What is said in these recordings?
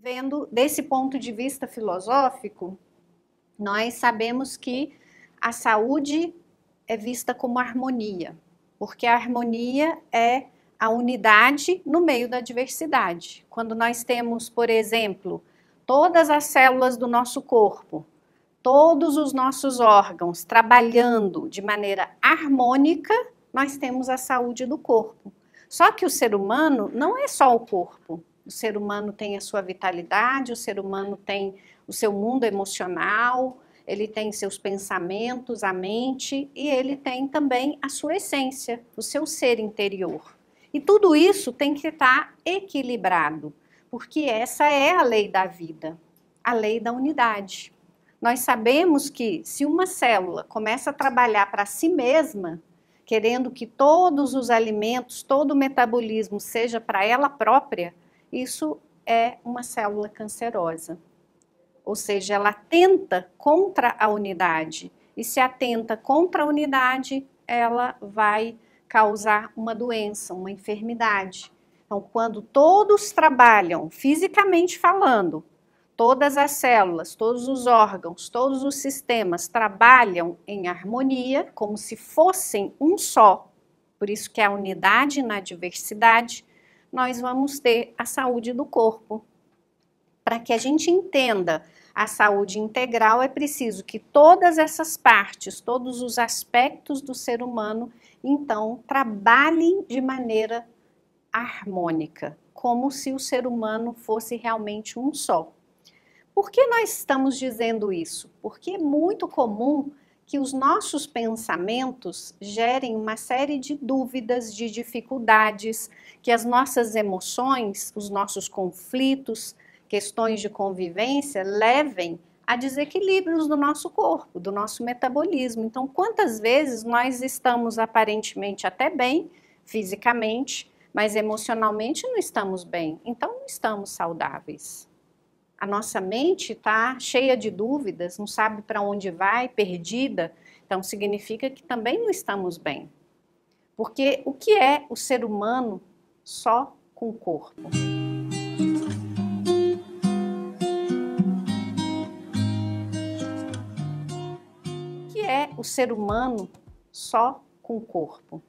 Vendo desse ponto de vista filosófico, nós sabemos que a saúde é vista como harmonia, porque a harmonia é a unidade no meio da diversidade. Quando nós temos, por exemplo, todas as células do nosso corpo, todos os nossos órgãos trabalhando de maneira harmônica, nós temos a saúde do corpo. Só que o ser humano não é só o corpo. O ser humano tem a sua vitalidade, o ser humano tem o seu mundo emocional, ele tem seus pensamentos, a mente, e ele tem também a sua essência, o seu ser interior. E tudo isso tem que estar equilibrado, porque essa é a lei da vida, a lei da unidade. Nós sabemos que se uma célula começa a trabalhar para si mesma, querendo que todos os alimentos, todo o metabolismo seja para ela própria, isso é uma célula cancerosa. Ou seja, ela atenta contra a unidade. E se atenta contra a unidade, ela vai causar uma doença, uma enfermidade. Então, quando todos trabalham, fisicamente falando, todas as células, todos os órgãos, todos os sistemas trabalham em harmonia, como se fossem um só, por isso que é a unidade na diversidade, nós vamos ter a saúde do corpo. Para que a gente entenda a saúde integral, é preciso que todas essas partes, todos os aspectos do ser humano, então, trabalhem de maneira harmônica, como se o ser humano fosse realmente um só. Por que nós estamos dizendo isso? Porque é muito comum que os nossos pensamentos gerem uma série de dúvidas, de dificuldades, que as nossas emoções, os nossos conflitos, questões de convivência levem a desequilíbrios do nosso corpo, do nosso metabolismo. Então, quantas vezes nós estamos aparentemente até bem, fisicamente, mas emocionalmente não estamos bem, então não estamos saudáveis. A nossa mente está cheia de dúvidas, não sabe para onde vai, perdida, então significa que também não estamos bem. Porque o que é o ser humano só com o corpo? O que é o ser humano só com o corpo?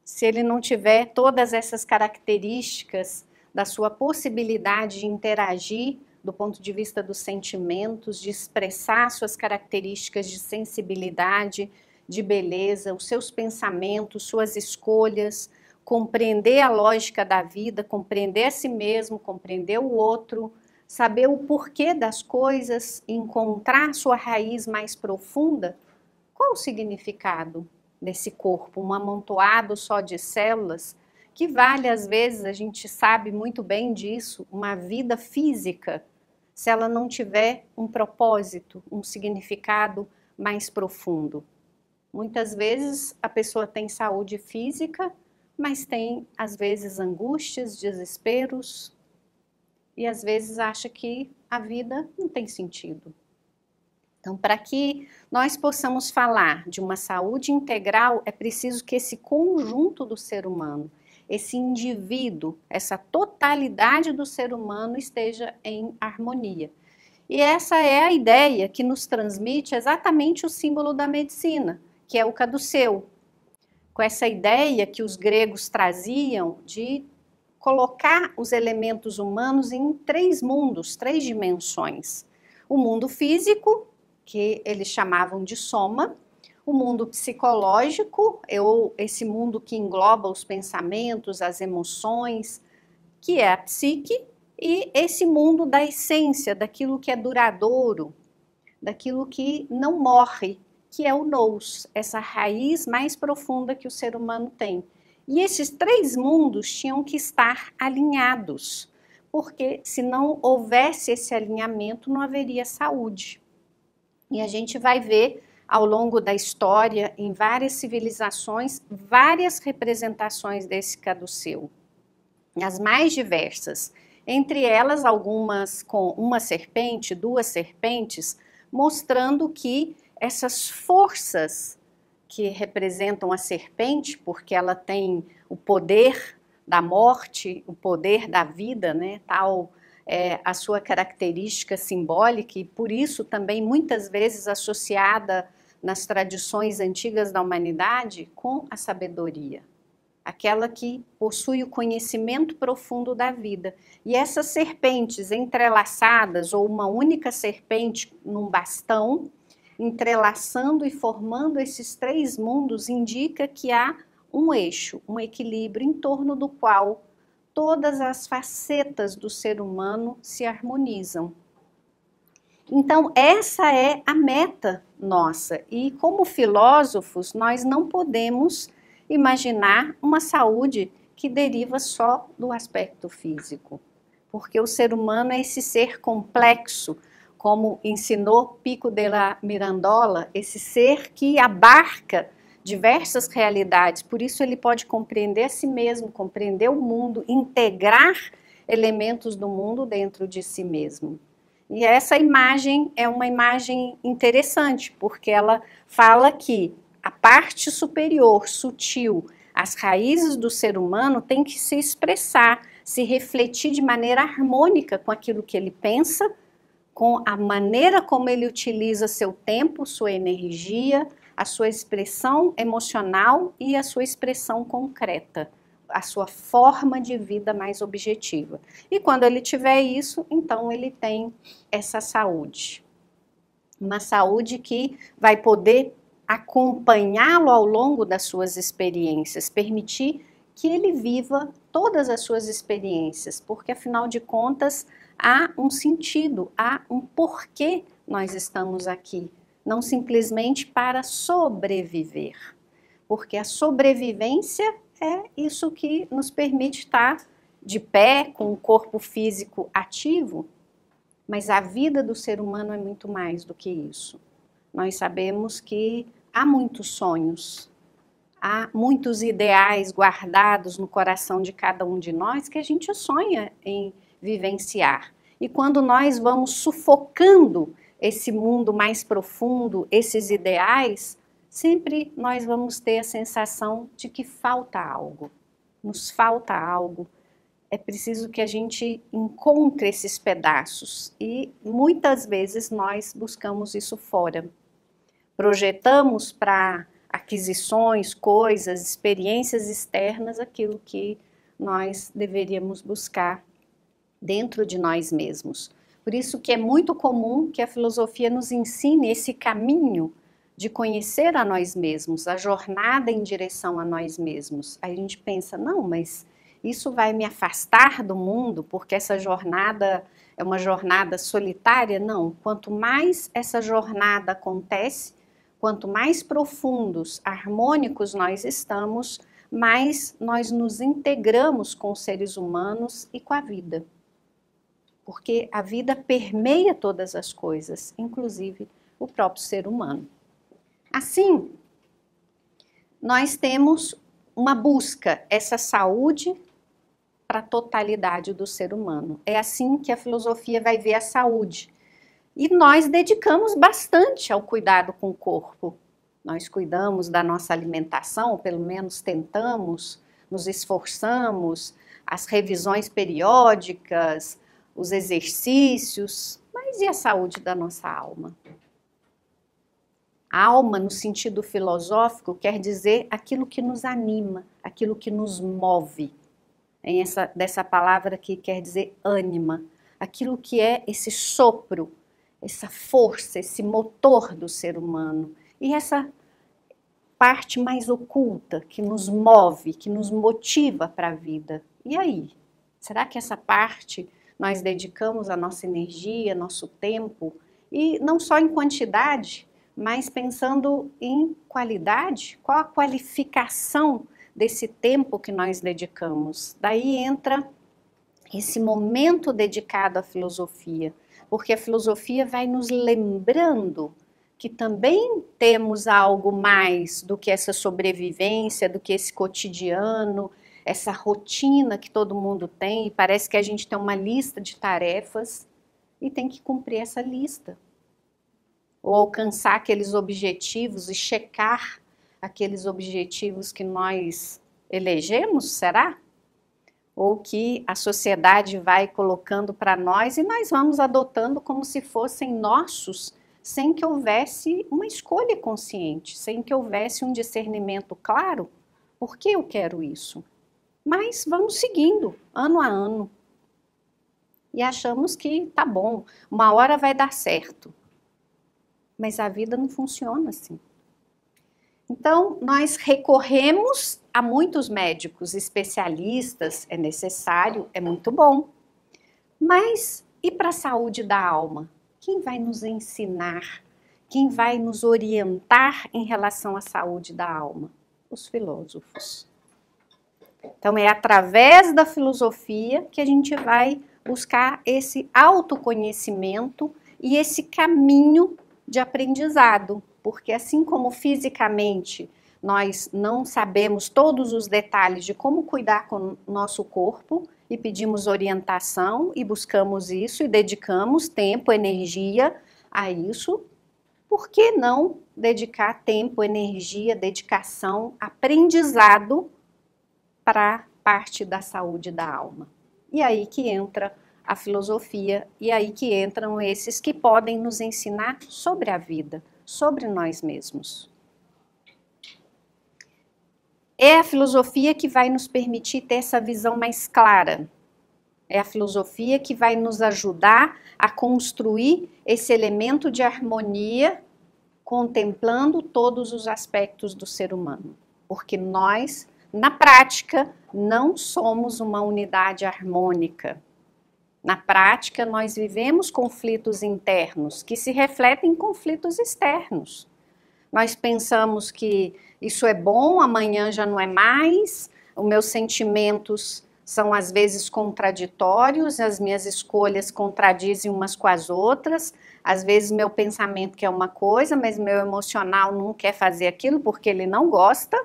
Se ele não tiver todas essas características da sua possibilidade de interagir do ponto de vista dos sentimentos, de expressar suas características de sensibilidade, de beleza, os seus pensamentos, suas escolhas, compreender a lógica da vida, compreender a si mesmo, compreender o outro, saber o porquê das coisas, encontrar sua raiz mais profunda. Qual o significado desse corpo, um amontoado só de células, que vale, às vezes, a gente sabe muito bem disso, uma vida física, se ela não tiver um propósito, um significado mais profundo. Muitas vezes a pessoa tem saúde física, mas tem, às vezes, angústias, desesperos, e às vezes acha que a vida não tem sentido. Então, para que nós possamos falar de uma saúde integral, é preciso que esse conjunto do ser humano, esse indivíduo, essa totalidade do ser humano esteja em harmonia. E essa é a ideia que nos transmite exatamente o símbolo da medicina, que é o caduceu. Com essa ideia que os gregos traziam de colocar os elementos humanos em três mundos, três dimensões. O mundo físico, que eles chamavam de soma, o mundo psicológico, ou esse mundo que engloba os pensamentos, as emoções, que é a psique, e esse mundo da essência, daquilo que é duradouro, daquilo que não morre, que é o nous, essa raiz mais profunda que o ser humano tem. E esses três mundos tinham que estar alinhados, porque se não houvesse esse alinhamento, não haveria saúde. E a gente vai ver ao longo da história, em várias civilizações, várias representações desse caduceu, as mais diversas. Entre elas, algumas com uma serpente, duas serpentes, mostrando que essas forças que representam a serpente, porque ela tem o poder da morte, o poder da vida, né? Tal é a sua característica simbólica e por isso também muitas vezes associada nas tradições antigas da humanidade com a sabedoria, aquela que possui o conhecimento profundo da vida. E essas serpentes entrelaçadas, ou uma única serpente num bastão, entrelaçando e formando esses três mundos, indica que há um eixo, um equilíbrio em torno do qual todas as facetas do ser humano se harmonizam. Então, essa é a meta nossa. E como filósofos, nós não podemos imaginar uma saúde que deriva só do aspecto físico. Porque o ser humano é esse ser complexo, como ensinou Pico della Mirandola, esse ser que abarca diversas realidades, por isso ele pode compreender a si mesmo, compreender o mundo, integrar elementos do mundo dentro de si mesmo. E essa imagem é uma imagem interessante, porque ela fala que a parte superior, sutil, as raízes do ser humano tem que se expressar, se refletir de maneira harmônica com aquilo que ele pensa, com a maneira como ele utiliza seu tempo, sua energia, a sua expressão emocional e a sua expressão concreta, a sua forma de vida mais objetiva. E quando ele tiver isso, então ele tem essa saúde. Uma saúde que vai poder acompanhá-lo ao longo das suas experiências, permitir que ele viva todas as suas experiências, porque afinal de contas há um sentido, há um porquê nós estamos aqui, não simplesmente para sobreviver, porque a sobrevivência é isso que nos permite estar de pé, com o corpo físico ativo, mas a vida do ser humano é muito mais do que isso. Nós sabemos que há muitos sonhos, há muitos ideais guardados no coração de cada um de nós que a gente sonha em vivenciar. E quando nós vamos sufocando esse mundo mais profundo, esses ideais, sempre nós vamos ter a sensação de que falta algo. Nos falta algo. É preciso que a gente encontre esses pedaços e muitas vezes nós buscamos isso fora. Projetamos para aquisições, coisas, experiências externas aquilo que nós deveríamos buscar dentro de nós mesmos. Por isso que é muito comum que a filosofia nos ensine esse caminho de conhecer a nós mesmos, a jornada em direção a nós mesmos. Aí a gente pensa, não, mas isso vai me afastar do mundo, porque essa jornada é uma jornada solitária? Não, quanto mais essa jornada acontece, quanto mais profundos, harmônicos nós estamos, mais nós nos integramos com os seres humanos e com a vida. Porque a vida permeia todas as coisas, inclusive o próprio ser humano. Assim, nós temos uma busca, essa saúde para a totalidade do ser humano. É assim que a filosofia vai ver a saúde. E nós dedicamos bastante ao cuidado com o corpo. Nós cuidamos da nossa alimentação, ou pelo menos tentamos, nos esforçamos, as revisões periódicas, os exercícios, mas e a saúde da nossa alma? A alma, no sentido filosófico, quer dizer aquilo que nos anima, aquilo que nos move. Dessa palavra que quer dizer ânima, aquilo que é esse sopro, essa força, esse motor do ser humano. E essa parte mais oculta que nos move, que nos motiva para a vida. E aí? Será que essa parte nós dedicamos a nossa energia, nosso tempo? E não só em quantidade, mas pensando em qualidade? Qual a qualificação desse tempo que nós dedicamos? Daí entra esse momento dedicado à filosofia, porque a filosofia vai nos lembrando que também temos algo mais do que essa sobrevivência, do que esse cotidiano, essa rotina que todo mundo tem, e parece que a gente tem uma lista de tarefas e tem que cumprir essa lista. Ou alcançar aqueles objetivos e checar aqueles objetivos que nós elegemos, será? ou que a sociedade vai colocando para nós e nós vamos adotando como se fossem nossos, sem que houvesse uma escolha consciente, sem que houvesse um discernimento claro, por que eu quero isso? Mas vamos seguindo, ano a ano, e achamos que tá bom, uma hora vai dar certo. Mas a vida não funciona assim. Então, nós recorremos a muitos médicos especialistas, é necessário, é muito bom. Mas e para a saúde da alma? Quem vai nos ensinar? Quem vai nos orientar em relação à saúde da alma? Os filósofos. Então, é através da filosofia que a gente vai buscar esse autoconhecimento e esse caminho de aprendizado, porque assim como fisicamente nós não sabemos todos os detalhes de como cuidar com o nosso corpo e pedimos orientação e buscamos isso e dedicamos tempo, energia a isso, por que não dedicar tempo, energia, dedicação, aprendizado para a parte da saúde da alma? E aí que entra a filosofia, e aí que entram esses que podem nos ensinar sobre a vida, sobre nós mesmos. É a filosofia que vai nos permitir ter essa visão mais clara. É a filosofia que vai nos ajudar a construir esse elemento de harmonia, contemplando todos os aspectos do ser humano. Porque nós, na prática, não somos uma unidade harmônica. Na prática, nós vivemos conflitos internos que se refletem em conflitos externos. Nós pensamos que isso é bom, amanhã já não é mais, os meus sentimentos são às vezes contraditórios, as minhas escolhas contradizem umas com as outras, às vezes meu pensamento quer uma coisa, mas meu emocional não quer fazer aquilo porque ele não gosta,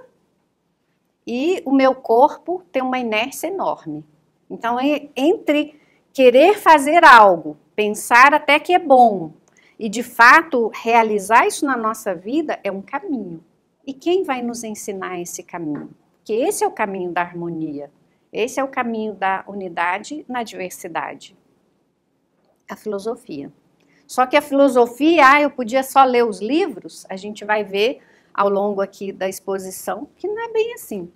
e o meu corpo tem uma inércia enorme. Então, entre querer fazer algo, pensar até que é bom, e de fato realizar isso na nossa vida é um caminho. E quem vai nos ensinar esse caminho? Porque esse é o caminho da harmonia, esse é o caminho da unidade na diversidade. A filosofia. Só que a filosofia, eu podia só ler os livros, a gente vai ver ao longo aqui da exposição que não é bem assim.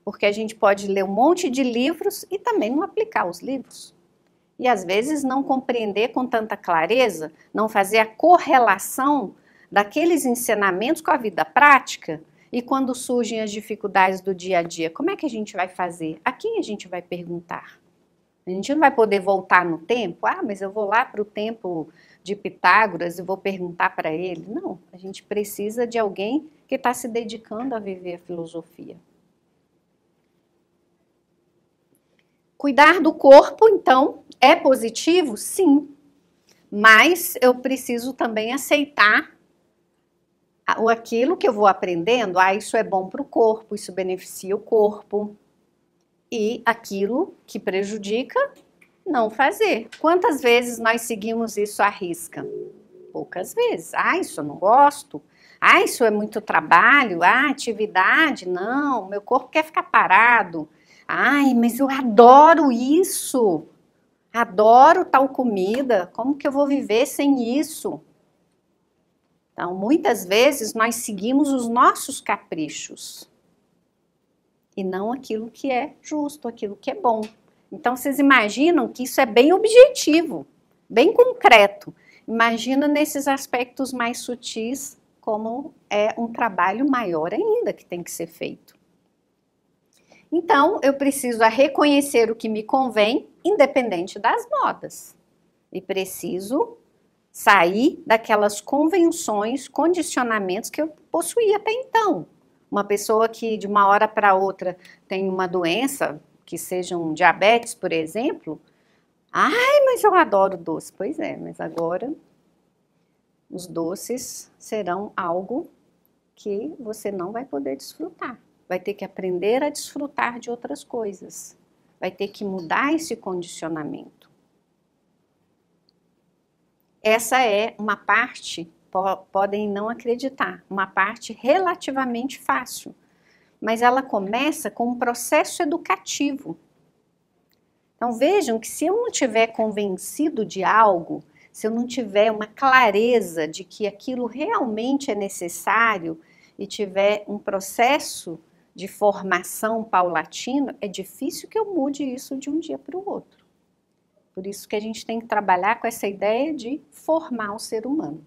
Porque a gente pode ler um monte de livros e também não aplicar os livros. E às vezes não compreender com tanta clareza, não fazer a correlação daqueles ensinamentos com a vida prática, e quando surgem as dificuldades do dia a dia, como é que a gente vai fazer? A quem a gente vai perguntar? A gente não vai poder voltar no tempo? Mas eu vou lá para o tempo de Pitágoras e vou perguntar para ele. Não, a gente precisa de alguém que está se dedicando a viver a filosofia. Cuidar do corpo, então, é positivo? Sim. Mas eu preciso também aceitar aquilo que eu vou aprendendo. Isso é bom para o corpo, isso beneficia o corpo. E aquilo que prejudica, não fazer. Quantas vezes nós seguimos isso à risca? Poucas vezes. Isso eu não gosto. Isso é muito trabalho. Atividade, não. Meu corpo quer ficar parado. Mas eu adoro isso. Adoro tal comida. Como que eu vou viver sem isso? Então, muitas vezes nós seguimos os nossos caprichos e não aquilo que é justo, aquilo que é bom. Então, vocês imaginam que isso é bem objetivo, bem concreto. Imagina nesses aspectos mais sutis, como é um trabalho maior ainda que tem que ser feito. Então, eu preciso reconhecer o que me convém, independente das modas. E preciso sair daquelas convenções, condicionamentos que eu possuía até então. Uma pessoa que de uma hora para outra tem uma doença, que seja um diabetes, por exemplo. Mas eu adoro doce. Pois é, mas agora os doces serão algo que você não vai poder desfrutar. Vai ter que aprender a desfrutar de outras coisas. Vai ter que mudar esse condicionamento. Essa é uma parte, podem não acreditar, uma parte relativamente fácil. Mas ela começa com um processo educativo. Então vejam que se eu não tiver convencido de algo, se eu não tiver uma clareza de que aquilo realmente é necessário e tiver um processo de formação paulatino, é difícil que eu mude isso de um dia para o outro. Por isso que a gente tem que trabalhar com essa ideia de formar o ser humano.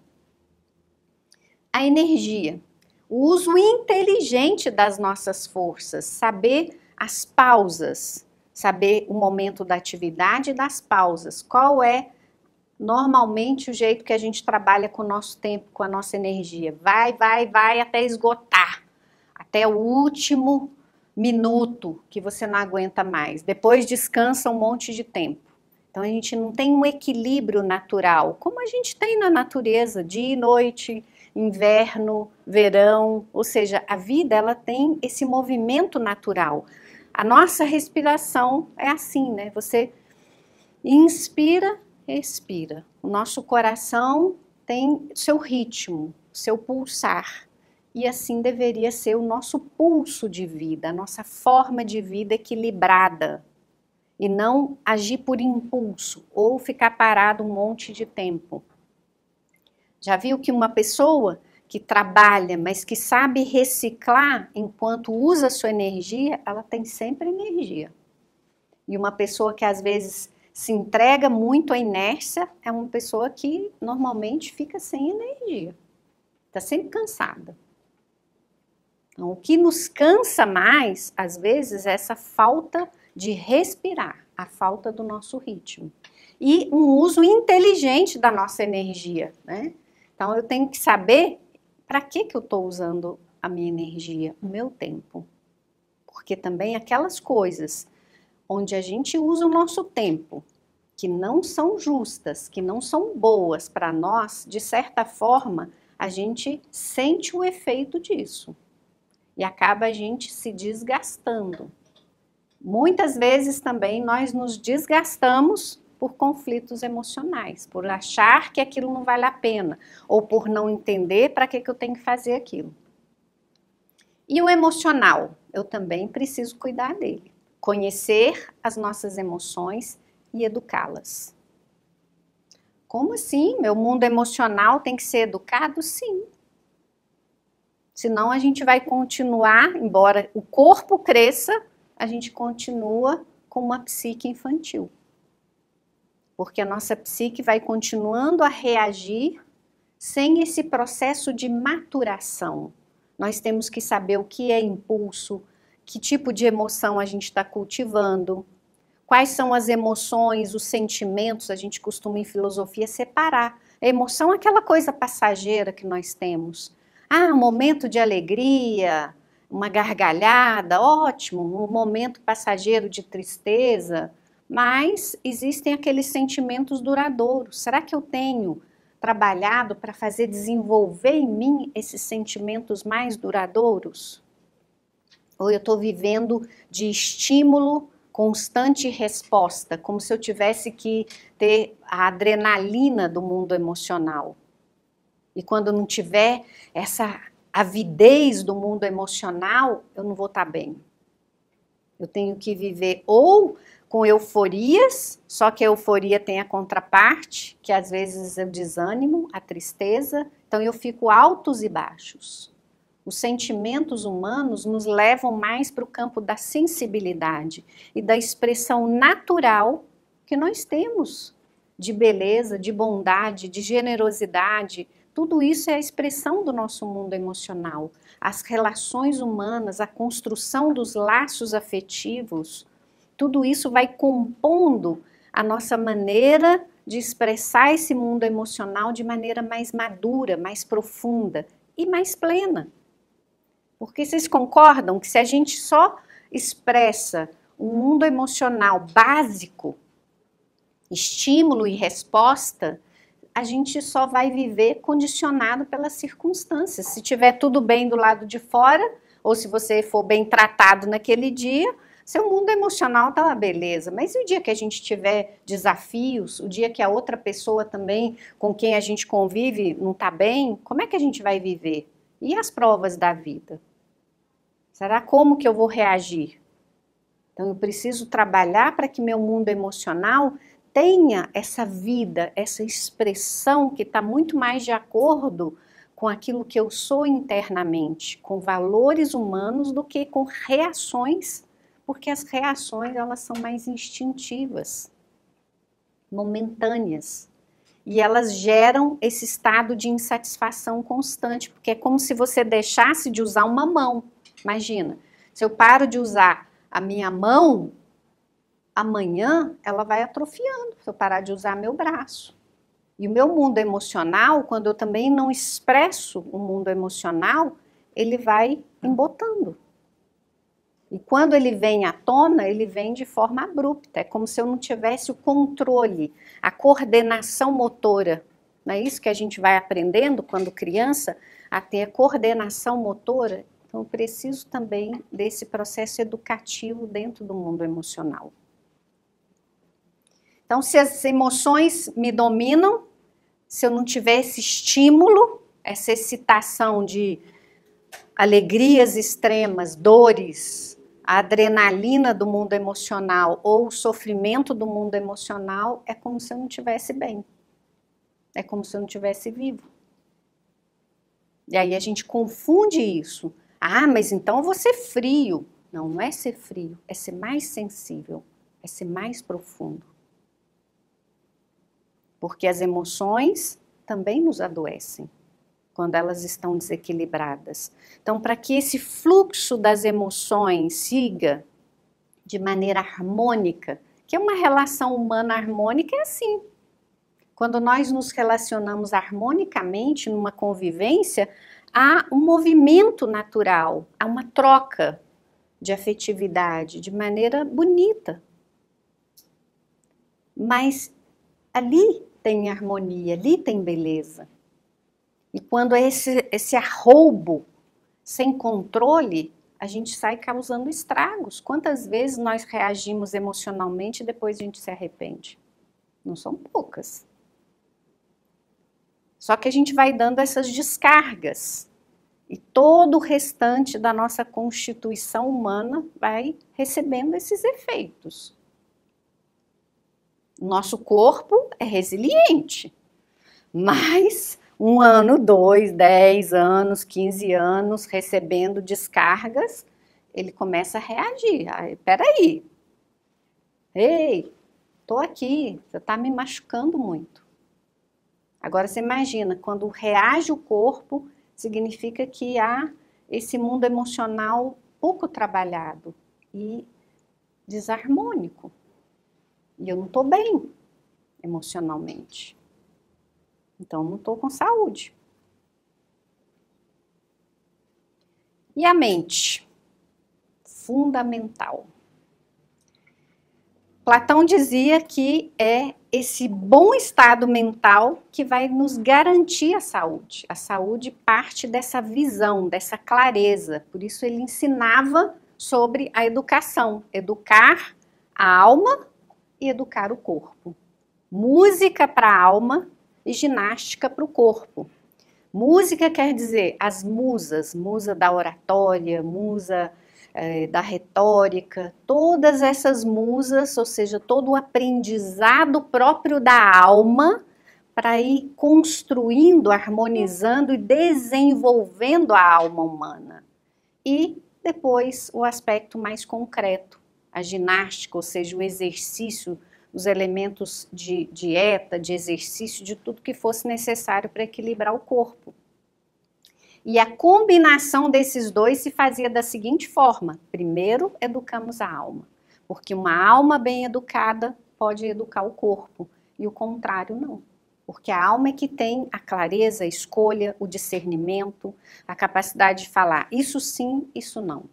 A energia, o uso inteligente das nossas forças, saber as pausas, saber o momento da atividade e das pausas. Qual é normalmente o jeito que a gente trabalha com o nosso tempo, com a nossa energia? Vai até esgotar, até o último minuto que você não aguenta mais. Depois descansa um monte de tempo. Então a gente não tem um equilíbrio natural, como a gente tem na natureza, dia e noite, inverno, verão, ou seja, a vida ela tem esse movimento natural. A nossa respiração é assim, né? Você inspira, expira. O nosso coração tem seu ritmo, seu pulsar. E assim deveria ser o nosso pulso de vida, a nossa forma de vida equilibrada. E não agir por impulso ou ficar parado um monte de tempo. Já viu que uma pessoa que trabalha, mas que sabe reciclar enquanto usa sua energia, ela tem sempre energia. E uma pessoa que às vezes se entrega muito à inércia é uma pessoa que normalmente fica sem energia. Está sempre cansada. Então, o que nos cansa mais, às vezes, é essa falta de respirar, a falta do nosso ritmo. E um uso inteligente da nossa energia, né? Então, eu tenho que saber para que eu estou usando a minha energia, o meu tempo. Porque também aquelas coisas onde a gente usa o nosso tempo, que não são justas, que não são boas para nós, de certa forma, a gente sente o efeito disso. E acaba a gente se desgastando. Muitas vezes também nós nos desgastamos por conflitos emocionais, por achar que aquilo não vale a pena, ou por não entender para que eu tenho que fazer aquilo. E o emocional, eu também preciso cuidar dele. Conhecer as nossas emoções e educá-las. Como assim? Meu mundo emocional tem que ser educado? Sim. Senão a gente vai continuar, embora o corpo cresça, a gente continua com uma psique infantil. Porque a nossa psique vai continuando a reagir sem esse processo de maturação. Nós temos que saber o que é impulso, que tipo de emoção a gente está cultivando, quais são as emoções, os sentimentos, a gente costuma em filosofia separar. A emoção é aquela coisa passageira que nós temos. Um momento de alegria, uma gargalhada, ótimo, um momento passageiro de tristeza, mas existem aqueles sentimentos duradouros. Será que eu tenho trabalhado para fazer desenvolver em mim esses sentimentos mais duradouros? Ou eu estou vivendo de estímulo, constante resposta, como se eu tivesse que ter a adrenalina do mundo emocional? E quando não tiver essa avidez do mundo emocional, eu não vou estar bem. Eu tenho que viver ou com euforias, só que a euforia tem a contraparte, que às vezes é o desânimo, a tristeza, então eu fico altos e baixos. Os sentimentos humanos nos levam mais para o campo da sensibilidade e da expressão natural que nós temos, de beleza, de bondade, de generosidade. Tudo isso é a expressão do nosso mundo emocional. As relações humanas, a construção dos laços afetivos, tudo isso vai compondo a nossa maneira de expressar esse mundo emocional de maneira mais madura, mais profunda e mais plena. Porque vocês concordam que se a gente só expressa um mundo emocional básico, estímulo e resposta, a gente só vai viver condicionado pelas circunstâncias. Se tiver tudo bem do lado de fora, ou se você for bem tratado naquele dia, seu mundo emocional tá uma beleza. Mas e o dia que a gente tiver desafios, o dia que a outra pessoa também com quem a gente convive não tá bem, como é que a gente vai viver? E as provas da vida? Será como que eu vou reagir? Então eu preciso trabalhar para que meu mundo emocional tenha essa vida, essa expressão que está muito mais de acordo com aquilo que eu sou internamente, com valores humanos do que com reações, porque as reações elas são mais instintivas, momentâneas, e elas geram esse estado de insatisfação constante, porque é como se você deixasse de usar uma mão. Imagina, se eu paro de usar a minha mão, amanhã ela vai atrofiando, se eu parar de usar meu braço. E o meu mundo emocional, quando eu também não expresso o mundo emocional, ele vai embotando. E quando ele vem à tona, ele vem de forma abrupta. É como se eu não tivesse o controle, a coordenação motora. Não é isso que a gente vai aprendendo quando criança, a ter a coordenação motora? Então, eu preciso também desse processo educativo dentro do mundo emocional. Então, se as emoções me dominam, se eu não tiver esse estímulo, essa excitação de alegrias extremas, dores, a adrenalina do mundo emocional ou o sofrimento do mundo emocional, é como se eu não estivesse bem. É como se eu não estivesse vivo. E aí a gente confunde isso. Ah, mas então eu vou ser frio. Não, não é ser frio, é ser mais sensível, é ser mais profundo. Porque as emoções também nos adoecem quando elas estão desequilibradas. Então, para que esse fluxo das emoções siga de maneira harmônica, que é uma relação humana harmônica, é assim. Quando nós nos relacionamos harmonicamente numa convivência, há um movimento natural, há uma troca de afetividade de maneira bonita. Mas ali tem harmonia, ali tem beleza. E quando é esse arroubo sem controle, a gente sai causando estragos. Quantas vezes nós reagimos emocionalmente e depois a gente se arrepende? Não são poucas. Só que a gente vai dando essas descargas. E todo o restante da nossa constituição humana vai recebendo esses efeitos. Nosso corpo é resiliente, mas 1 ano, 2, 10 anos, 15 anos recebendo descargas, ele começa a reagir. Peraí, ei, tô aqui, você tá me machucando muito. Agora você imagina, quando reage o corpo, significa que há esse mundo emocional pouco trabalhado e desarmônico. E eu não estou bem emocionalmente. Então, não estou com saúde. E a mente? Fundamental. Platão dizia que é esse bom estado mental que vai nos garantir a saúde. A saúde parte dessa visão, dessa clareza. Por isso ele ensinava sobre a educação. Educar a alma e educar o corpo. Música para a alma e ginástica para o corpo. Música quer dizer as musas, musa da oratória, musa da retórica, todas essas musas, ou seja, todo o aprendizado próprio da alma para ir construindo, harmonizando e desenvolvendo a alma humana. E depois o aspecto mais concreto, a ginástica, ou seja, o exercício, os elementos de dieta, de exercício, de tudo que fosse necessário para equilibrar o corpo. E a combinação desses dois se fazia da seguinte forma: primeiro educamos a alma, porque uma alma bem educada pode educar o corpo, e o contrário não. Porque a alma é que tem a clareza, a escolha, o discernimento, a capacidade de falar isso sim, isso não.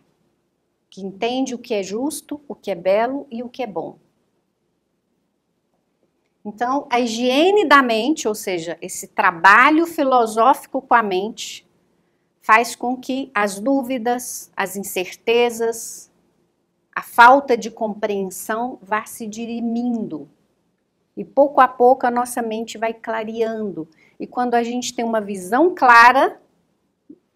Que entende o que é justo, o que é belo e o que é bom. Então, a higiene da mente, ou seja, esse trabalho filosófico com a mente, faz com que as dúvidas, as incertezas, a falta de compreensão vá se dirimindo. E pouco a pouco a nossa mente vai clareando. E quando a gente tem uma visão clara,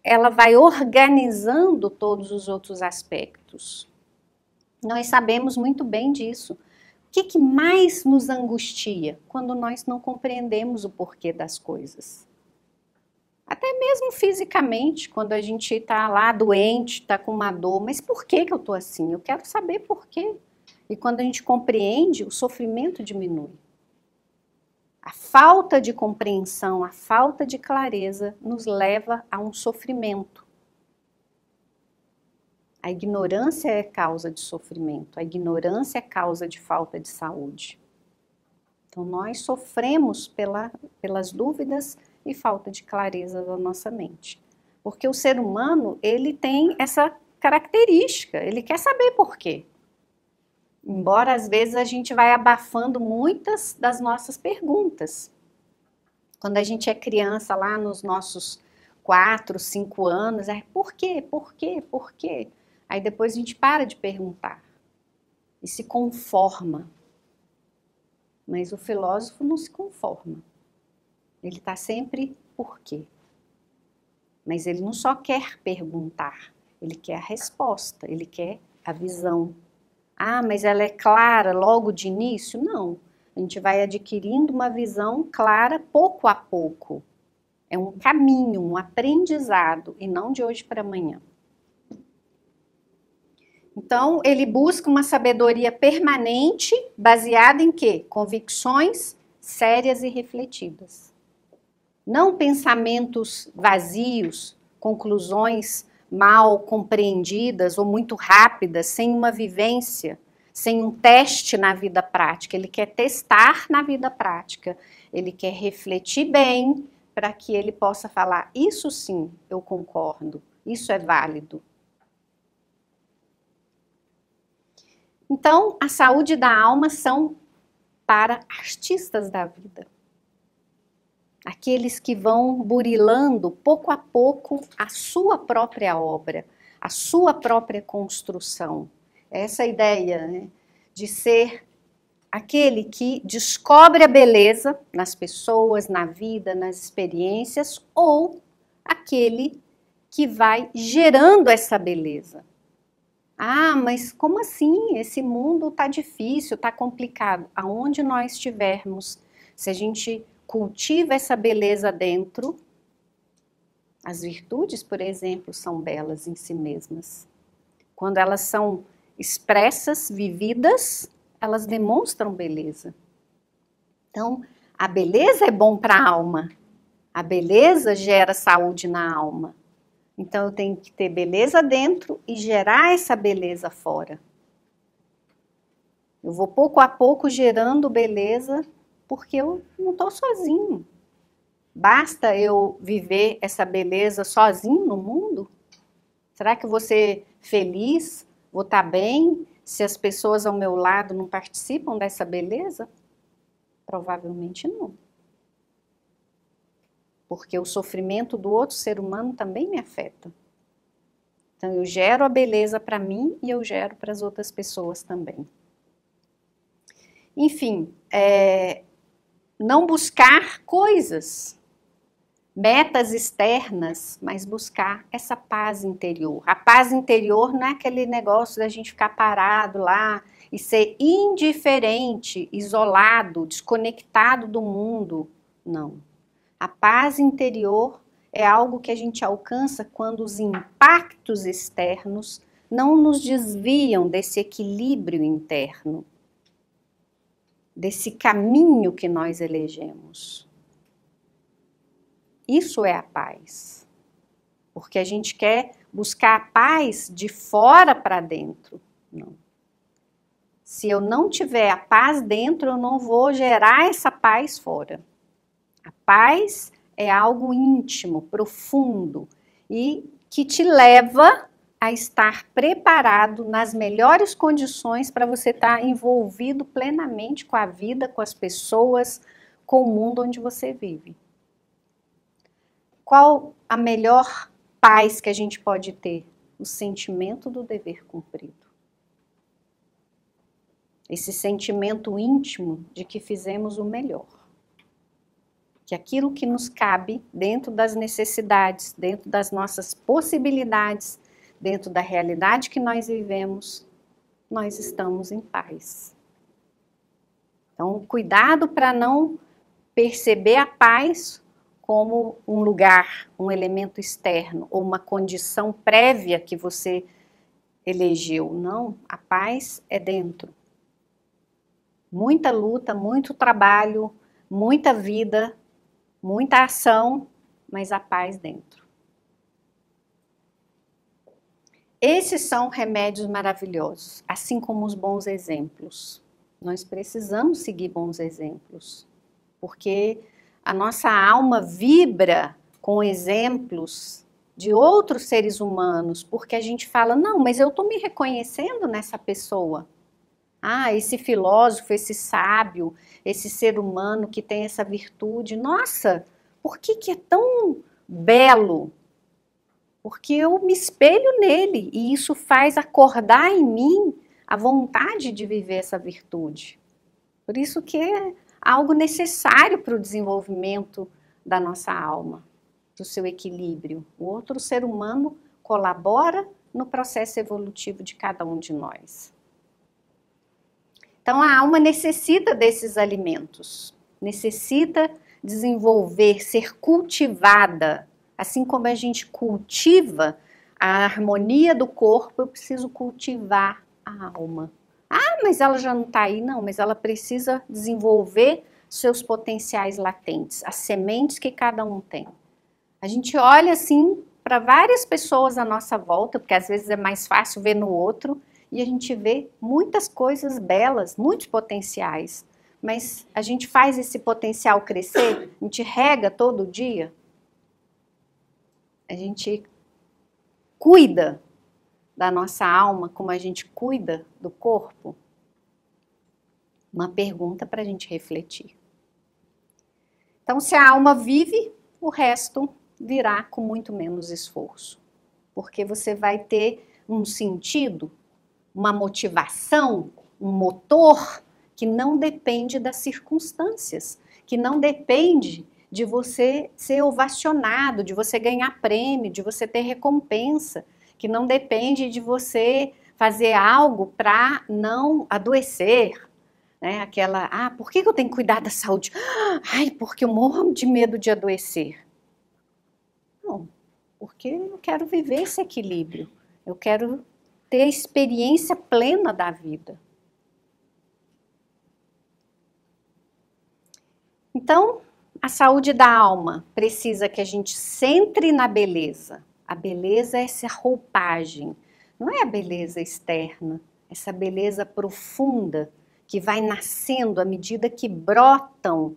ela vai organizando todos os outros aspectos. Nós sabemos muito bem disso. O que mais nos angustia? Quando nós não compreendemos o porquê das coisas. Até mesmo fisicamente, quando a gente está lá doente, está com uma dor, mas por que eu estou assim? Eu quero saber por quê. E quando a gente compreende, o sofrimento diminui. A falta de compreensão, a falta de clareza nos leva a um sofrimento. A ignorância é causa de sofrimento, a ignorância é causa de falta de saúde. Então nós sofremos pelas dúvidas e falta de clareza da nossa mente. Porque o ser humano, ele tem essa característica, ele quer saber por quê. Embora às vezes a gente vai abafando muitas das nossas perguntas. Quando a gente é criança lá nos nossos 4, 5 anos, é por quê, por quê, por quê? Aí depois a gente para de perguntar e se conforma. Mas o filósofo não se conforma. Ele está sempre por quê. Mas ele não só quer perguntar, ele quer a resposta, ele quer a visão. Ah, mas ela é clara logo de início? Não. A gente vai adquirindo uma visão clara pouco a pouco. É um caminho, um aprendizado, e não de hoje para amanhã. Então, ele busca uma sabedoria permanente, baseada em quê? Convicções sérias e refletidas. Não pensamentos vazios, conclusões mal compreendidas ou muito rápidas, sem uma vivência, sem um teste na vida prática. Ele quer testar na vida prática, ele quer refletir bem para que ele possa falar, isso sim, eu concordo, isso é válido. Então, a saúde da alma são para artistas da vida. Aqueles que vão burilando pouco a pouco a sua própria obra, a sua própria construção. Essa ideia, né, de ser aquele que descobre a beleza nas pessoas, na vida, nas experiências, ou aquele que vai gerando essa beleza. Ah, mas como assim? Esse mundo está difícil, está complicado. Aonde nós estivermos, se a gente cultiva essa beleza dentro, as virtudes, por exemplo, são belas em si mesmas. Quando elas são expressas, vividas, elas demonstram beleza. Então, a beleza é bom para a alma. A beleza gera saúde na alma. Então, eu tenho que ter beleza dentro e gerar essa beleza fora. Eu vou pouco a pouco gerando beleza, porque eu não estou sozinho. Basta eu viver essa beleza sozinho no mundo? Será que eu vou ser feliz, vou estar bem, se as pessoas ao meu lado não participam dessa beleza? Provavelmente não. Porque o sofrimento do outro ser humano também me afeta. Então eu gero a beleza para mim e eu gero para as outras pessoas também. Enfim, não buscar coisas, metas externas, mas buscar essa paz interior. A paz interior não é aquele negócio da gente ficar parado lá e ser indiferente, isolado, desconectado do mundo. Não. A paz interior é algo que a gente alcança quando os impactos externos não nos desviam desse equilíbrio interno, desse caminho que nós elegemos. Isso é a paz. Porque a gente quer buscar a paz de fora para dentro. Não. Se eu não tiver a paz dentro, eu não vou gerar essa paz fora. A paz é algo íntimo, profundo e que te leva a estar preparado nas melhores condições para você estar envolvido plenamente com a vida, com as pessoas, com o mundo onde você vive. Qual a melhor paz que a gente pode ter? O sentimento do dever cumprido. Esse sentimento íntimo de que fizemos o melhor. Que aquilo que nos cabe dentro das necessidades, dentro das nossas possibilidades, dentro da realidade que nós vivemos, nós estamos em paz. Então, cuidado para não perceber a paz como um lugar, um elemento externo, ou uma condição prévia que você elegeu. Não, a paz é dentro. Muita luta, muito trabalho, muita vida, muita ação, mas a paz dentro. Esses são remédios maravilhosos, assim como os bons exemplos. Nós precisamos seguir bons exemplos, porque a nossa alma vibra com exemplos de outros seres humanos, porque a gente fala, não, mas eu estou me reconhecendo nessa pessoa. Ah, esse filósofo, esse sábio, esse ser humano que tem essa virtude, nossa, por que é tão belo? Porque eu me espelho nele e isso faz acordar em mim a vontade de viver essa virtude. Por isso que é algo necessário para o desenvolvimento da nossa alma, do seu equilíbrio. O outro ser humano colabora no processo evolutivo de cada um de nós. Então a alma necessita desses alimentos, necessita desenvolver, ser cultivada. Assim como a gente cultiva a harmonia do corpo, eu preciso cultivar a alma. Ah, mas ela já não está aí, não, mas ela precisa desenvolver seus potenciais latentes, as sementes que cada um tem. A gente olha assim para várias pessoas à nossa volta, porque às vezes é mais fácil ver no outro, e a gente vê muitas coisas belas, muitos potenciais. Mas a gente faz esse potencial crescer, a gente rega todo dia, a gente cuida da nossa alma como a gente cuida do corpo? Uma pergunta para a gente refletir. Então, se a alma vive, o resto virá com muito menos esforço. Porque você vai ter um sentido, uma motivação, um motor que não depende das circunstâncias, que não depende de você ser ovacionado, de você ganhar prêmio, de você ter recompensa, que não depende de você fazer algo para não adoecer, né? Aquela, por que eu tenho que cuidar da saúde? Ai, porque eu morro de medo de adoecer. Não, porque eu quero viver esse equilíbrio, eu quero ter a experiência plena da vida. Então, a saúde da alma precisa que a gente centre na beleza. A beleza é essa roupagem, não é a beleza externa, essa beleza profunda que vai nascendo à medida que brotam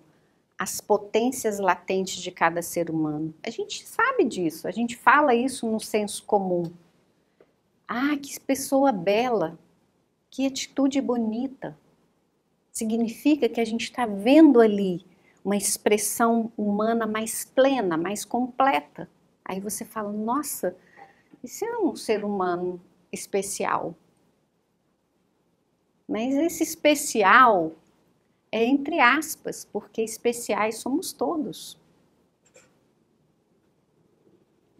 as potências latentes de cada ser humano. A gente sabe disso, a gente fala isso no senso comum. Ah, que pessoa bela, que atitude bonita. Significa que a gente está vendo ali uma expressão humana mais plena, mais completa. Aí você fala, nossa, isso é um ser humano especial. Mas esse especial é entre aspas, porque especiais somos todos.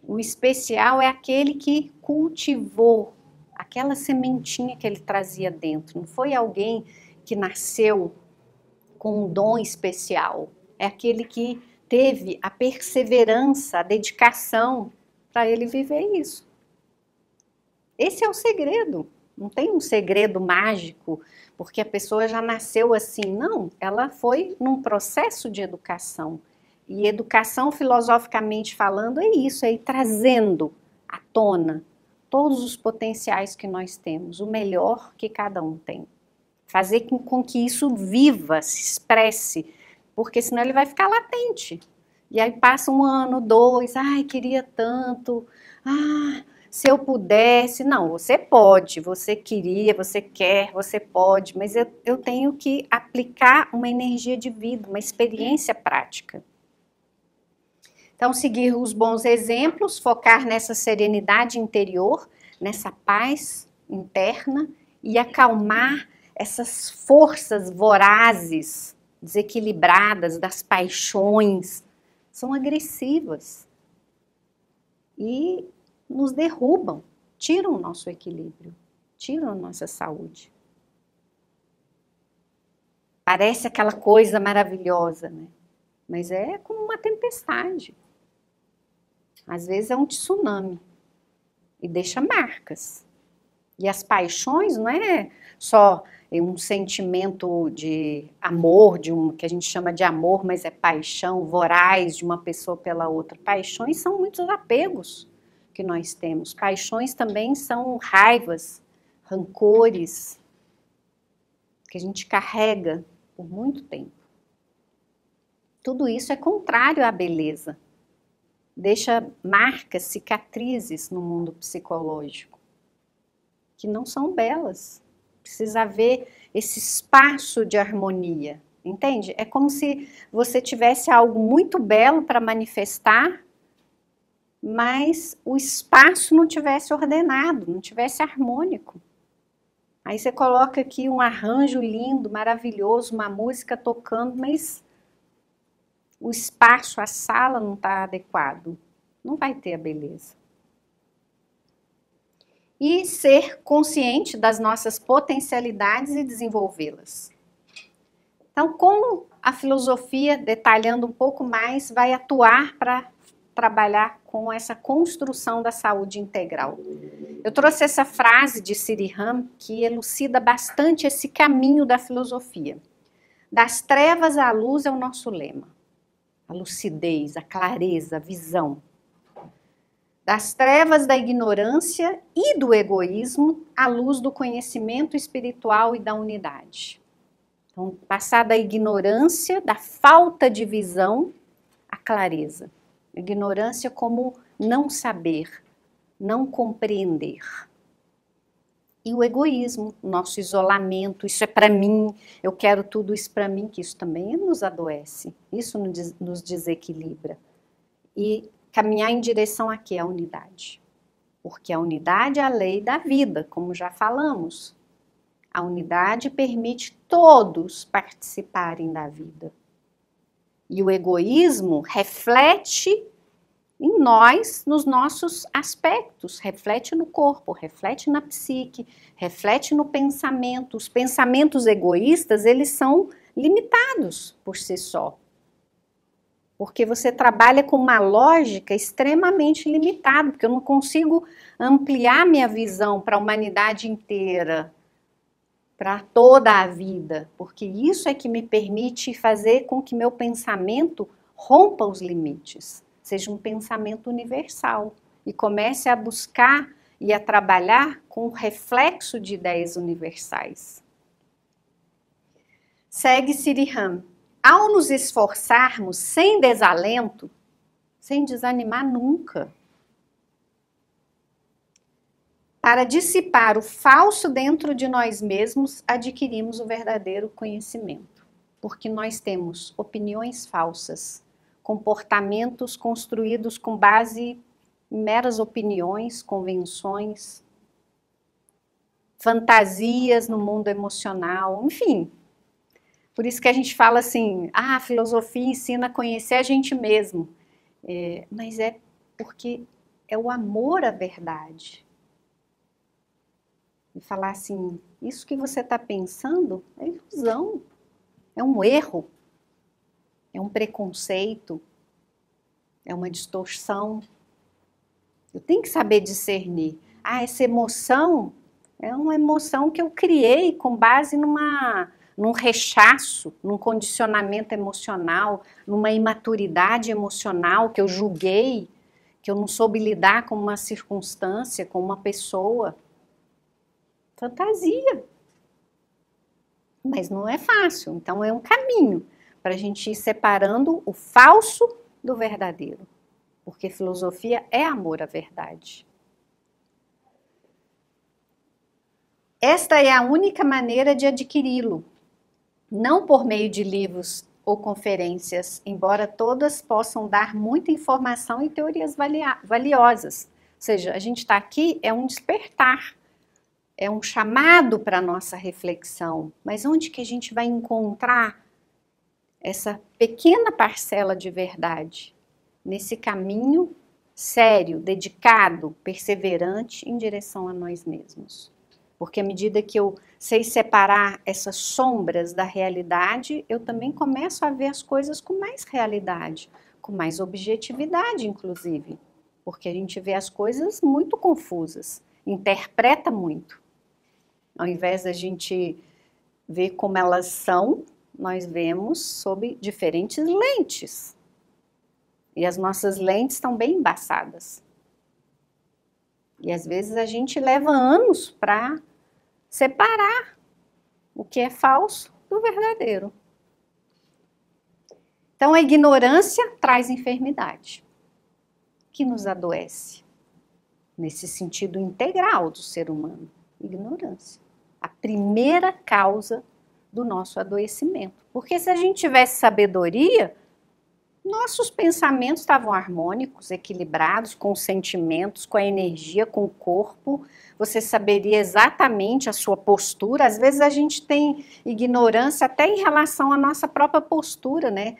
O especial é aquele que cultivou aquela sementinha que ele trazia dentro. Não foi alguém que nasceu com um dom especial. É aquele que teve a perseverança, a dedicação para ele viver isso. Esse é o segredo. Não tem um segredo mágico, porque a pessoa já nasceu assim. Não, ela foi num processo de educação. E educação, filosoficamente falando, é isso, é ir trazendo à tona todos os potenciais que nós temos, o melhor que cada um tem. Fazer com que isso viva, se expresse, porque senão ele vai ficar latente. E aí passa um ano, 2, ai, queria tanto, se eu pudesse. Não, você pode, você queria, você quer, você pode, mas eu tenho que aplicar uma energia de vida, uma experiência prática. Então, seguir os bons exemplos, focar nessa serenidade interior, nessa paz interna e acalmar essas forças vorazes, desequilibradas das paixões, são agressivas e nos derrubam, tiram o nosso equilíbrio, tiram a nossa saúde. Parece aquela coisa maravilhosa, né? Mas é como uma tempestade. Às vezes é um tsunami e deixa marcas. E as paixões não é só um sentimento de amor, que a gente chama de amor, mas é paixão voraz de uma pessoa pela outra. Paixões são muitos apegos que nós temos. Paixões também são raivas, rancores, que a gente carrega por muito tempo. Tudo isso é contrário à beleza. Deixa marcas, cicatrizes no mundo psicológico, que não são belas. Precisa haver esse espaço de harmonia, entende? É como se você tivesse algo muito belo para manifestar, mas o espaço não tivesse ordenado, não tivesse harmônico. Aí você coloca aqui um arranjo lindo, maravilhoso, uma música tocando, mas o espaço, a sala não está adequado. Não vai ter a beleza. E ser consciente das nossas potencialidades e desenvolvê-las. Então, como a filosofia, detalhando um pouco mais, vai atuar para trabalhar com essa construção da saúde integral? Eu trouxe essa frase de Sriram que elucida bastante esse caminho da filosofia. Das trevas à luz é o nosso lema. A lucidez, a clareza, a visão. Das trevas da ignorância e do egoísmo à luz do conhecimento espiritual e da unidade. Então, passar da ignorância, da falta de visão, à clareza. Ignorância como não saber, não compreender. E o egoísmo, nosso isolamento, isso é para mim, eu quero tudo isso para mim, que isso também nos adoece, isso nos desequilibra. E caminhar em direção a quê? A unidade. Porque a unidade é a lei da vida, como já falamos. A unidade permite todos participarem da vida. E o egoísmo reflete em nós, nos nossos aspectos, reflete no corpo, reflete na psique, reflete no pensamento. Os pensamentos egoístas, eles são limitados por si só. Porque você trabalha com uma lógica extremamente limitada, porque eu não consigo ampliar minha visão para a humanidade inteira, para toda a vida, porque isso é que me permite fazer com que meu pensamento rompa os limites, seja um pensamento universal e comece a buscar e a trabalhar com o reflexo de ideias universais. Segue Sriram. Ao nos esforçarmos sem desalento, sem desanimar nunca, para dissipar o falso dentro de nós mesmos, adquirimos o verdadeiro conhecimento. Porque nós temos opiniões falsas, comportamentos construídos com base em meras opiniões, convenções, fantasias no mundo emocional, enfim. Por isso que a gente fala assim, a filosofia ensina a conhecer a gente mesmo. Mas é porque é o amor à verdade. E falar assim, isso que você está pensando é ilusão, é um erro, é um preconceito, é uma distorção. Eu tenho que saber discernir. Essa emoção é uma emoção que eu criei com base num rechaço, num condicionamento emocional, numa imaturidade emocional que eu julguei, que eu não soube lidar com uma circunstância, com uma pessoa. Fantasia. Mas não é fácil, então é um caminho para a gente ir separando o falso do verdadeiro. Porque filosofia é amor à verdade. Esta é a única maneira de adquiri-lo. Não por meio de livros ou conferências, embora todas possam dar muita informação e teorias valiosas. Ou seja, a gente está aqui, é um despertar, é um chamado para a nossa reflexão. Mas onde que a gente vai encontrar essa pequena parcela de verdade? Nesse caminho sério, dedicado, perseverante em direção a nós mesmos. Porque à medida que eu sei separar essas sombras da realidade, eu também começo a ver as coisas com mais realidade, com mais objetividade, inclusive. Porque a gente vê as coisas muito confusas, interpreta muito. Ao invés da gente ver como elas são, nós vemos sob diferentes lentes. E as nossas lentes estão bem embaçadas. E às vezes a gente leva anos para separar o que é falso do verdadeiro. Então a ignorância traz enfermidade, que nos adoece. Nesse sentido integral do ser humano. Ignorância. A primeira causa do nosso adoecimento. Porque se a gente tivesse sabedoria, nossos pensamentos estavam harmônicos, equilibrados, com os sentimentos, com a energia, com o corpo. Você saberia exatamente a sua postura. Às vezes a gente tem ignorância até em relação à nossa própria postura, né?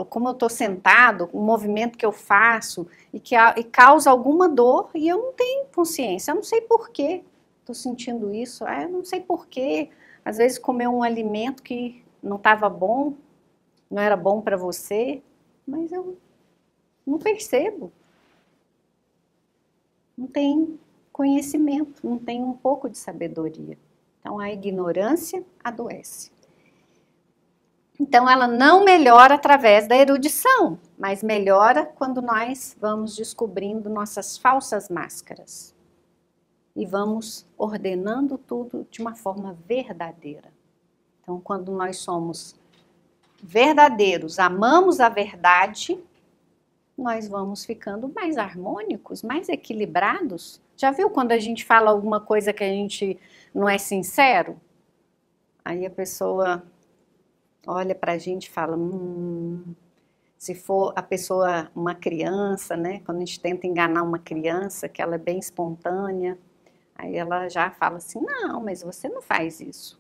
Como eu estou sentado, o movimento que eu faço e causa alguma dor e eu não tenho consciência. Eu não sei por quê estou sentindo isso. Eu não sei por quê. Às vezes comer um alimento que não estava bom, não era bom para você. Mas eu não percebo. Não tem conhecimento, não tem um pouco de sabedoria. Então a ignorância adoece. Então ela não melhora através da erudição, mas melhora quando nós vamos descobrindo nossas falsas máscaras. E vamos ordenando tudo de uma forma verdadeira. Então quando nós somos verdadeiros, amamos a verdade, nós vamos ficando mais harmônicos, mais equilibrados. Já viu quando a gente fala alguma coisa que a gente não é sincero? Aí a pessoa olha pra gente e fala, se for a pessoa, uma criança, né? Quando a gente tenta enganar uma criança, que ela é bem espontânea, aí ela já fala assim, não, mas você não faz isso.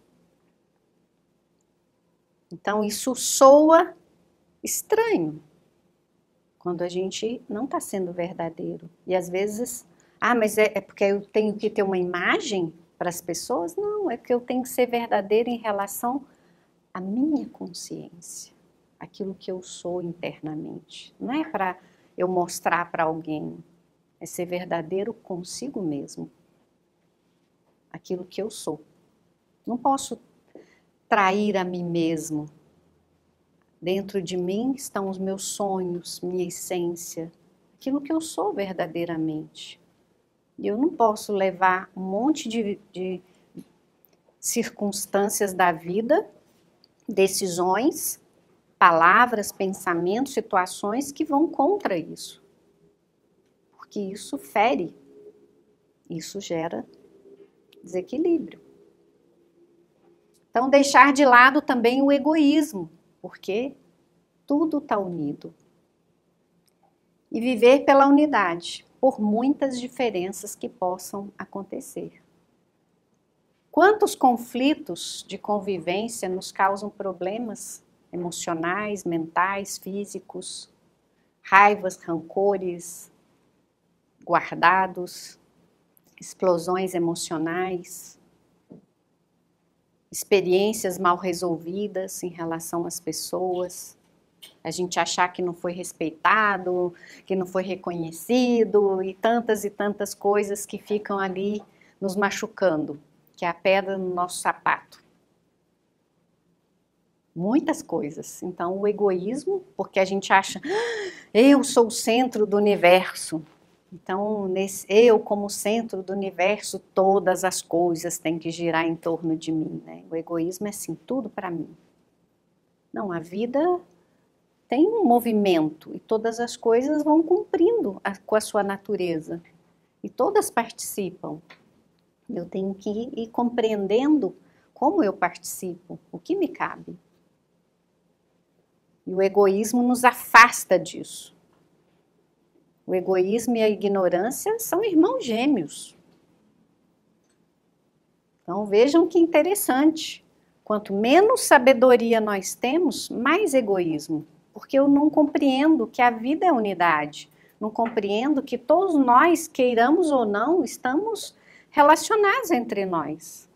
Então, isso soa estranho, quando a gente não está sendo verdadeiro. E às vezes, mas é porque eu tenho que ter uma imagem para as pessoas? Não, é que eu tenho que ser verdadeiro em relação à minha consciência, aquilo que eu sou internamente. Não é para eu mostrar para alguém, é ser verdadeiro consigo mesmo, aquilo que eu sou. Não posso trair a mim mesmo. Dentro de mim estão os meus sonhos, minha essência, aquilo que eu sou verdadeiramente. E eu não posso levar um monte de circunstâncias da vida, decisões, palavras, pensamentos, situações que vão contra isso. Porque isso fere, isso gera desequilíbrio. Então, deixar de lado também o egoísmo, porque tudo está unido. E viver pela unidade, por muitas diferenças que possam acontecer. Quantos conflitos de convivência nos causam problemas emocionais, mentais, físicos, raivas, rancores guardados, explosões emocionais, experiências mal resolvidas em relação às pessoas, a gente achar que não foi respeitado, que não foi reconhecido e tantas coisas que ficam ali nos machucando, que é a pedra no nosso sapato. Muitas coisas. Então o egoísmo, porque a gente acha, eu sou o centro do universo. Então, eu como centro do universo, todas as coisas têm que girar em torno de mim, né? O egoísmo é assim, tudo para mim. Não, a vida tem um movimento e todas as coisas vão cumprindo com a sua natureza. E todas participam. Eu tenho que ir compreendendo como eu participo, o que me cabe. E o egoísmo nos afasta disso. O egoísmo e a ignorância são irmãos gêmeos. Então vejam que interessante. Quanto menos sabedoria nós temos, mais egoísmo. Porque eu não compreendo que a vida é unidade. Não compreendo que todos nós, queiramos ou não, estamos relacionais entre nós.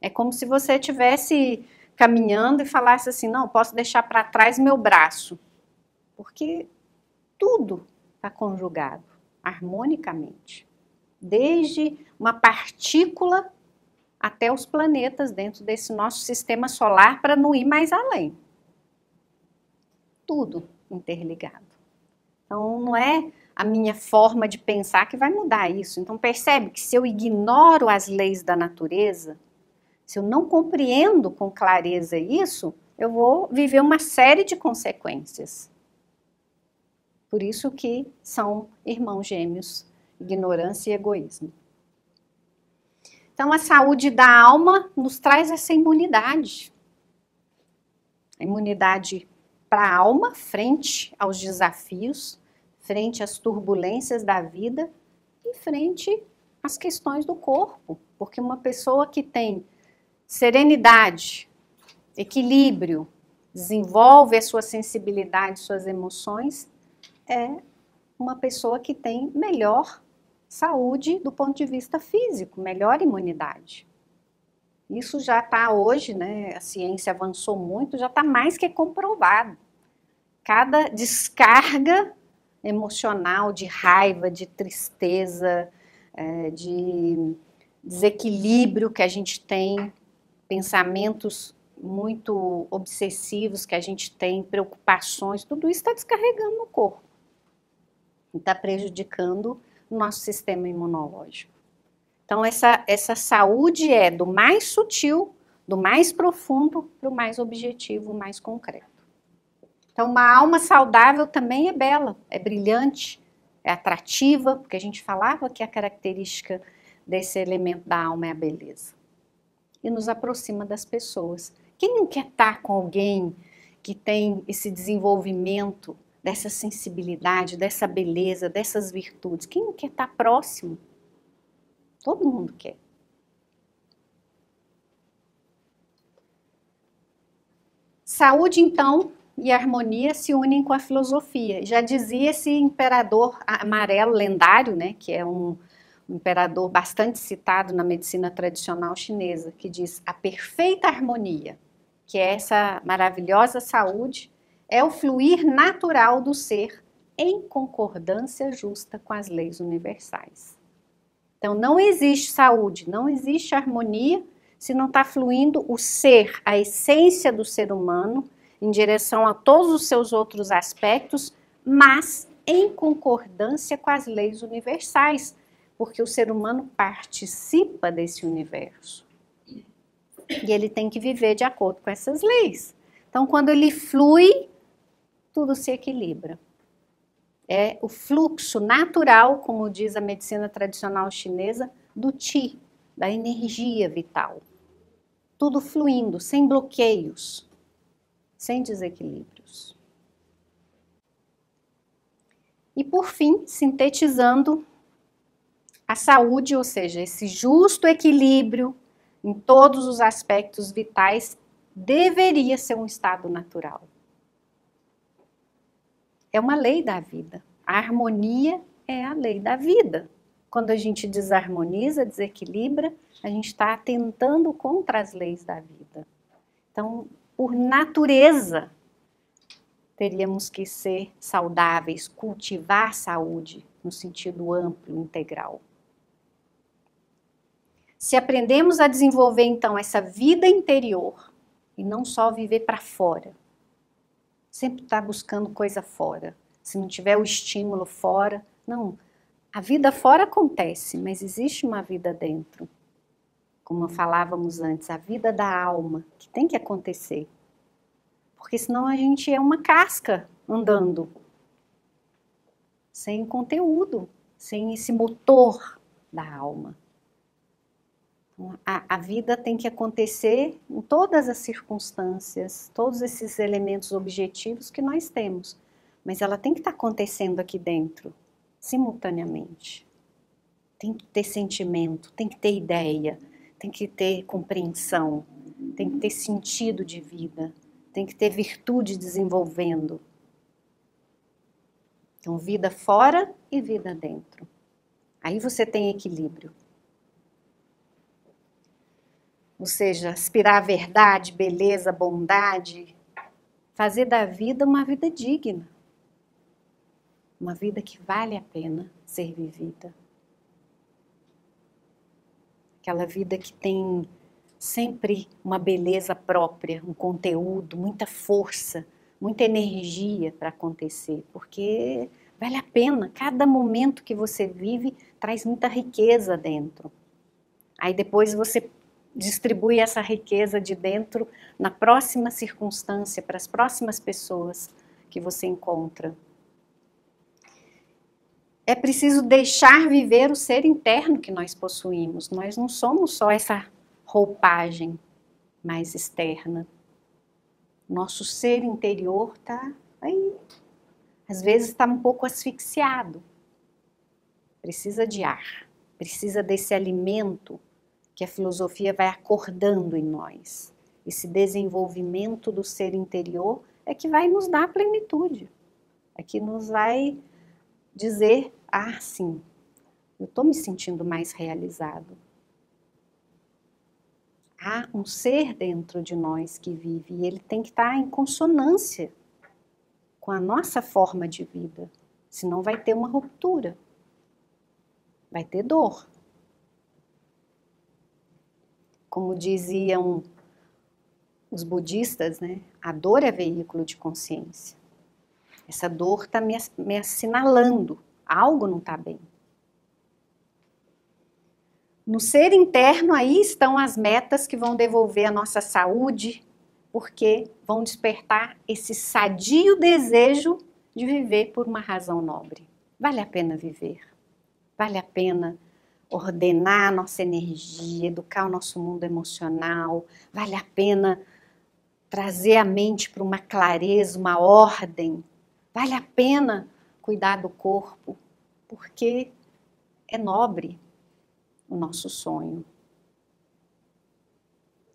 É como se você estivesse caminhando e falasse assim, não, posso deixar para trás meu braço. Porque tudo está conjugado harmonicamente. Desde uma partícula até os planetas dentro desse nosso sistema solar, para não ir mais além. Tudo interligado. Então, não é a minha forma de pensar que vai mudar isso. Então, percebe que se eu ignoro as leis da natureza, se eu não compreendo com clareza isso, eu vou viver uma série de consequências. Por isso que são irmãos gêmeos, ignorância e egoísmo. Então, a saúde da alma nos traz essa imunidade. A imunidade para a alma frente aos desafios, frente às turbulências da vida e frente às questões do corpo. Porque uma pessoa que tem serenidade, equilíbrio, desenvolve a sua sensibilidade, suas emoções, é uma pessoa que tem melhor saúde do ponto de vista físico, melhor imunidade. Isso já está hoje, né? A ciência avançou muito, já está mais que comprovado. Cada descarga emocional de raiva, de tristeza, de desequilíbrio que a gente tem, pensamentos muito obsessivos que a gente tem, preocupações, tudo isso está descarregando no corpo. E está prejudicando o nosso sistema imunológico. Então, essa saúde é do mais sutil, do mais profundo, para o mais objetivo, o mais concreto. Então, uma alma saudável também é bela, é brilhante, é atrativa, porque a gente falava que a característica desse elemento da alma é a beleza. E nos aproxima das pessoas. Quem não quer estar com alguém que tem esse desenvolvimento, dessa sensibilidade, dessa beleza, dessas virtudes? Quem não quer estar próximo? Todo mundo quer. Saúde, então, e harmonia se unem com a filosofia. Já dizia esse imperador amarelo lendário, né, que é um imperador bastante citado na medicina tradicional chinesa, que diz: a perfeita harmonia, que é essa maravilhosa saúde, é o fluir natural do ser em concordância justa com as leis universais. Então, não existe saúde, não existe harmonia se não está fluindo o ser, a essência do ser humano, em direção a todos os seus outros aspectos, mas em concordância com as leis universais, porque o ser humano participa desse universo. E ele tem que viver de acordo com essas leis. Então, quando ele flui, tudo se equilibra. É o fluxo natural, como diz a medicina tradicional chinesa, do Qi, da energia vital. Tudo fluindo, sem bloqueios, sem desequilíbrios. E por fim, sintetizando, a saúde, ou seja, esse justo equilíbrio em todos os aspectos vitais, deveria ser um estado natural. É uma lei da vida. A harmonia é a lei da vida. Quando a gente desarmoniza, desequilibra, a gente está atentando contra as leis da vida. Então, por natureza, teríamos que ser saudáveis, cultivar saúde no sentido amplo, integral. Se aprendemos a desenvolver, então, essa vida interior, e não só viver para fora, sempre estar buscando coisa fora, se não tiver o estímulo fora, não. A vida fora acontece, mas existe uma vida dentro. Como falávamos antes, a vida da alma, que tem que acontecer. Porque senão a gente é uma casca andando, sem conteúdo, sem esse motor da alma. A vida tem que acontecer em todas as circunstâncias, todos esses elementos objetivos que nós temos. Mas ela tem que estar acontecendo aqui dentro, simultaneamente. Tem que ter sentimento, tem que ter ideia, tem que ter compreensão, tem que ter sentido de vida, tem que ter virtude desenvolvendo. Então, vida fora e vida dentro. Aí você tem equilíbrio. ou seja, aspirar à verdade, beleza, bondade, fazer da vida uma vida digna, uma vida que vale a pena ser vivida. Aquela vida que tem sempre uma beleza própria, um conteúdo, muita força, muita energia para acontecer, porque vale a pena, cada momento que você vive traz muita riqueza dentro. Aí depois você distribui essa riqueza de dentro na próxima circunstância, para as próximas pessoas que você encontra. É preciso deixar viver o ser interno que nós possuímos. Nós não somos só essa roupagem mais externa. Nosso ser interior está aí, às vezes está um pouco asfixiado. Precisa de ar, precisa desse alimento que a filosofia vai acordando em nós. Esse desenvolvimento do ser interior é que vai nos dar plenitude, é que nos vai dizer, ah, sim, eu estou me sentindo mais realizado. Há um ser dentro de nós que vive e ele tem que estar em consonância com a nossa forma de vida, senão vai ter uma ruptura, vai ter dor. Como diziam os budistas, né? A dor é veículo de consciência. Essa dor está me assinalando, algo não está bem. No ser interno, aí estão as metas que vão devolver a nossa saúde, porque vão despertar esse sadio desejo de viver por uma razão nobre. Vale a pena viver, vale a pena ordenar a nossa energia, educar o nosso mundo emocional, vale a pena trazer a mente para uma clareza, uma ordem, vale a pena cuidar do corpo, porque é nobre o nosso sonho.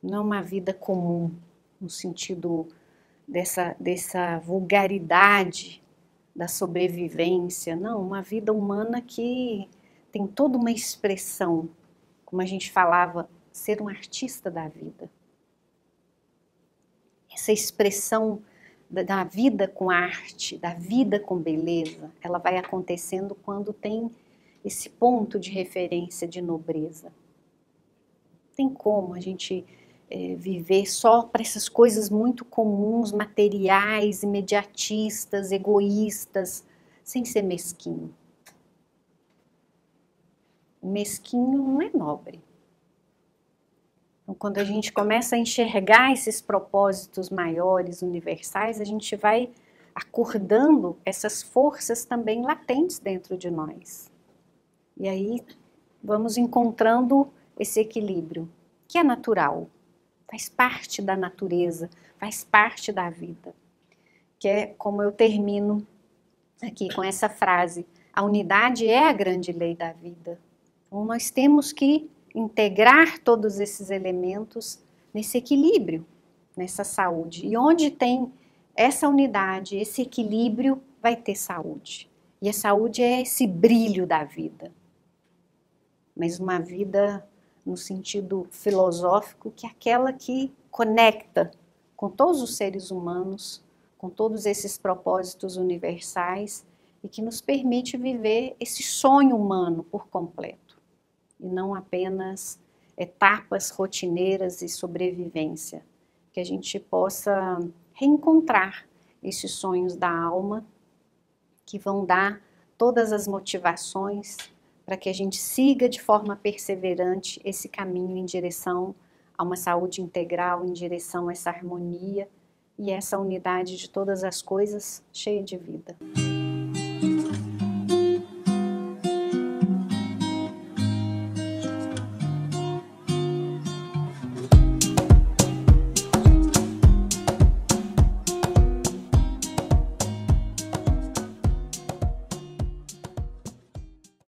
Não é uma vida comum, no sentido dessa vulgaridade da sobrevivência, não, uma vida humana que tem toda uma expressão, como a gente falava, ser um artista da vida. Essa expressão da vida com arte, da vida com beleza, ela vai acontecendo quando tem esse ponto de referência de nobreza. Tem como a gente viver só para essas coisas muito comuns, materiais, imediatistas, egoístas, sem ser mesquinho. O mesquinho não é nobre. Então, quando a gente começa a enxergar esses propósitos maiores, universais, a gente vai acordando essas forças também latentes dentro de nós. E aí vamos encontrando esse equilíbrio, que é natural, faz parte da natureza, faz parte da vida. Que é como eu termino aqui com essa frase, a unidade é a grande lei da vida. Então nós temos que integrar todos esses elementos nesse equilíbrio, nessa saúde. E onde tem essa unidade, esse equilíbrio, vai ter saúde. E a saúde é esse brilho da vida. Mas uma vida no sentido filosófico, que é aquela que conecta com todos os seres humanos, com todos esses propósitos universais e que nos permite viver esse sonho humano por completo. E não apenas etapas rotineiras e sobrevivência, que a gente possa reencontrar esses sonhos da alma que vão dar todas as motivações para que a gente siga de forma perseverante esse caminho em direção a uma saúde integral, em direção a essa harmonia e essa unidade de todas as coisas cheia de vida.